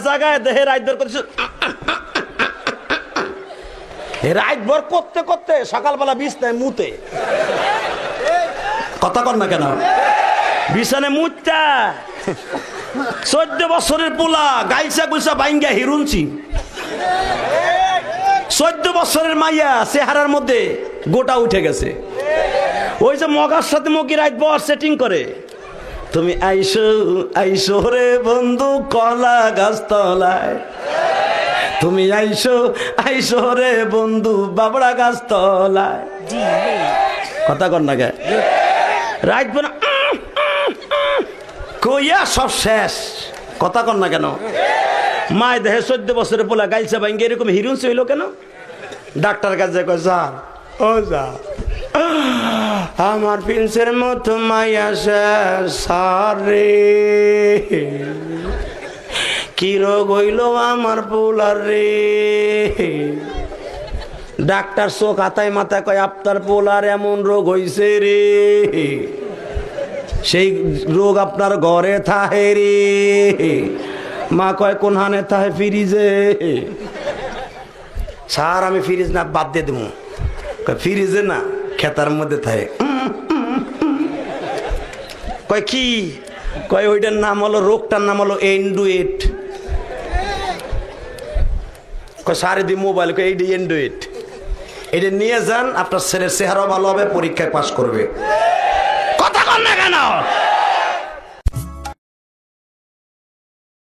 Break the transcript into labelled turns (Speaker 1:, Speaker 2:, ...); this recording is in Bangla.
Speaker 1: জায়গায় দেহে রাত ভর করছে, রাত ভর করতে করতে সকালবেলা বিছনায় মুতে। কথা কর না কেন? বিছানে মুতটা 14 বছরের পোলা গাইসা গুইসা বাইঙ্গা হিরুনছি। 14 বছরের মাইয়া চেহারার মধ্যে গোটা উঠে গেছে। ওই যে মগার সাথে মকি রাত ভর সেটিং করে, তুমি আইসো আইসো রে বন্ধু কলা গাছ তলায়, তুমি আইসো আইসো রে বন্ধু বাবড়া গাছ তলায়। কথা কর না গে? রাত ভর কইয়া সব শেষ। কথা কর না কেন? মায় দেহে 14 বছরের পোলা গাইছে ভাঙ্গে এরকম হিরুন হইল কেন? ডাক্তার কাছে কয়, যা ও যা, আমার প্রিন্সের মতো মাইয়া সারে, কি রোগ হইল আমার পোলার রে। ডাক্তার চোখ হাতায় মাথা কয়, আপনার পোলার এমন রোগ হইছে রে, সেই রোগ আপনার ঘরে থাহে রে। মা কয়, কোন হানে থাহে? ফ্রিজে। স্যার আমি ফ্রিজ না বাদ দিয়ে দেবো। ফ্রিজে না, খেতার মধ্যে থাকে। কয় কি? কয় ওইটার নাম হলো, রোগটার নাম হলো এন্ডুয়েট। কয় সারে দি মোবাইল, কয় এইটা এন্ডুয়েট, এটা নিয়ে যান, আপনার ছেলের চেহারাও ভালো হবে, পরীক্ষায় পাস করবে। কথা কর না কেন?